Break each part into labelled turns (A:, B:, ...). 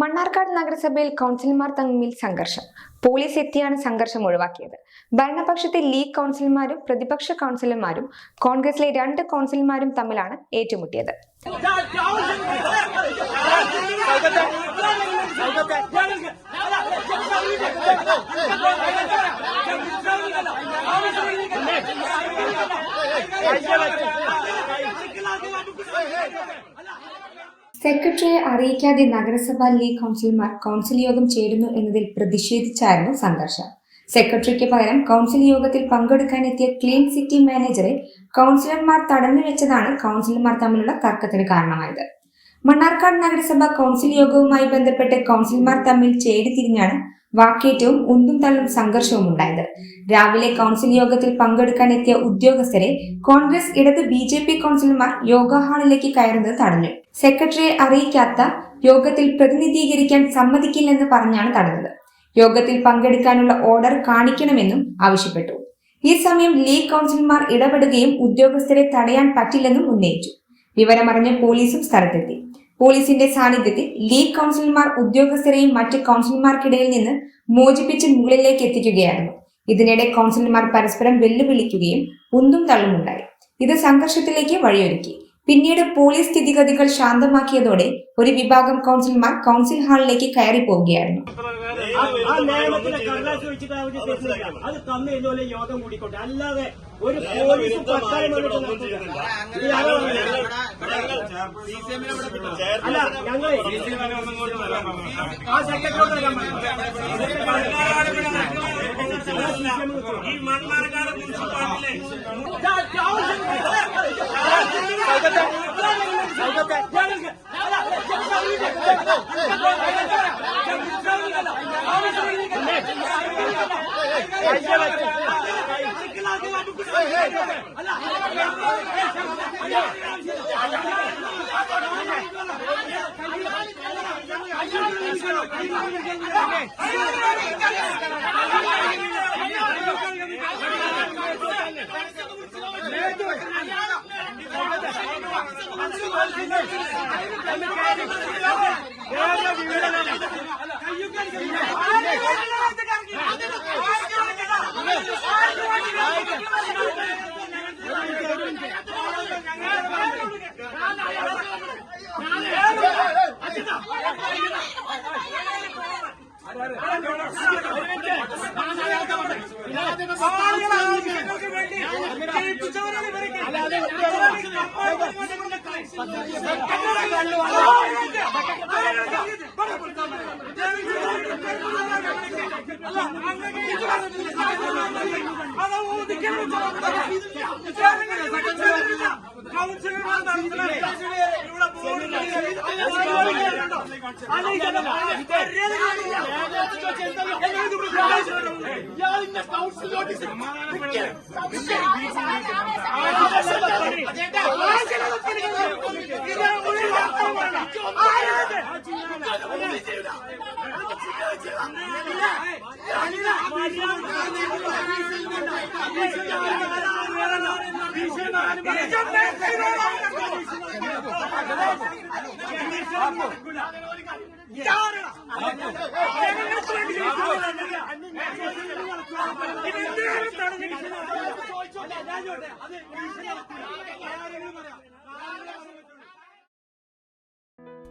A: മണ്ണാർക്കാട് നഗരസഭയിൽ കൗൺസിലർമാർ തമ്മിൽ സംഘർഷം. പോലീസ് എത്തിയാണ് സംഘർഷം ഒഴിവാക്കിയത്. ഭരണപക്ഷത്തെ ലീഗ് കൗൺസിലർമാരും പ്രതിപക്ഷ കൗൺസിലർമാരും കോൺഗ്രസിലെ 2 കൗൺസിലർമാരും തമ്മിലാണ് ഏറ്റുമുട്ടിയത്. സെക്രട്ടറിയെ അറിയിക്കാതെ നഗരസഭാ ലീഗ് കൗൺസിലർമാർ കൗൺസിൽ യോഗം ചേരുന്നു എന്നതിൽ പ്രതിഷേധിച്ചായിരുന്നു സംഘർഷം. സെക്രട്ടറിക്ക് പകരം കൗൺസിൽ യോഗത്തിൽ പങ്കെടുക്കാനെത്തിയ ക്ലീൻ സിറ്റി മാനേജറെ കൗൺസിലർമാർ തടഞ്ഞുവെച്ചതാണ് കൗൺസിലർമാർ തമ്മിലുള്ള തർക്കത്തിന് കാരണമായത്. മണ്ണാർക്കാട് നഗരസഭ കൗൺസിൽ യോഗവുമായി ബന്ധപ്പെട്ട് കൗൺസിലർമാർ തമ്മിൽ ചേരിതിരിഞ്ഞാണ് വാക്കേറ്റവും ഉന്തും തള്ളും സംഘർഷവും ഉണ്ടായത്. രാവിലെ കൗൺസിൽ യോഗത്തിൽ പങ്കെടുക്കാനെത്തിയ ഉദ്യോഗസ്ഥരെ കോൺഗ്രസ്, ഇടത്, BJP കൗൺസിലർമാർ യോഗ ഹാളിലേക്ക് കയറുന്നത് തടഞ്ഞു. സെക്രട്ടറിയെ അറിയിക്കാത്ത യോഗത്തിൽ പ്രതിനിധീകരിക്കാൻ സമ്മതിക്കില്ലെന്ന് പറഞ്ഞാണ് തടഞ്ഞത്. യോഗത്തിൽ പങ്കെടുക്കാനുള്ള ഓർഡർ കാണിക്കണമെന്നും ആവശ്യപ്പെട്ടു. ഈ സമയം ലീഗ് കൗൺസിലർമാർ ഇടപെടുകയും ഉദ്യോഗസ്ഥരെ തടയാൻ പറ്റില്ലെന്നും ഉന്നയിച്ചു. വിവരമറിഞ്ഞ് പോലീസും സ്ഥലത്തെത്തി. പോലീസിന്റെ സാന്നിധ്യത്തിൽ ലീഗ് കൗൺസിലർമാർ ഉദ്യോഗസ്ഥരെയും മറ്റ് കൗൺസിലർമാർക്കിടയിൽ നിന്ന് മോചിപ്പിച്ച് മുകളിലേക്ക് എത്തിക്കുകയായിരുന്നു. ഇതിനിടെ കൗൺസിലർമാർ പരസ്പരം വെല്ലുവിളിക്കുകയും ഉന്തും തള്ളുമുണ്ടായി. ഇത് സംഘർഷത്തിലേക്ക് വഴിയൊരുക്കി. പിന്നീട് പോലീസ് സ്ഥിതിഗതികൾ ശാന്തമാക്കിയതോടെ ഒരു വിഭാഗം കൗൺസിലർമാർ കൗൺസിൽ ഹാളിലേക്ക് കയറി പോവുകയായിരുന്നു.
B: അത് തമ്മിൽ യോഗം കൂടിക്കോട്ടെ, അല്ലാതെ ഒരു പോലീസും അല്ല. ഞങ്ങൾ ആ സെക്രട്ടറി ഈ മണ്ണാർക്കാട് മുനിസിപ്പാലിറ്റിയിലെ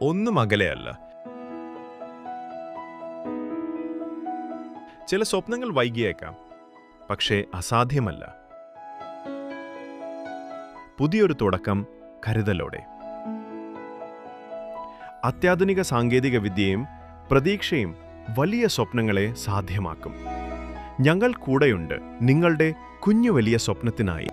C: ഒന്നും അകലെയല്ല. ചില സ്വപ്നങ്ങൾ വൈകിയേക്കാം, പക്ഷേ അസാധ്യമല്ല. പുതിയൊരു തുടക്കം കരുതലോടെ. അത്യാധുനിക സാങ്കേതിക വിദ്യയും പ്രതീക്ഷയും വലിയ സ്വപ്നങ്ങളെ സാധ്യമാക്കും. ഞങ്ങൾ കൂടെയുണ്ട് നിങ്ങളുടെ കുഞ്ഞു വലിയ സ്വപ്നത്തിനായി.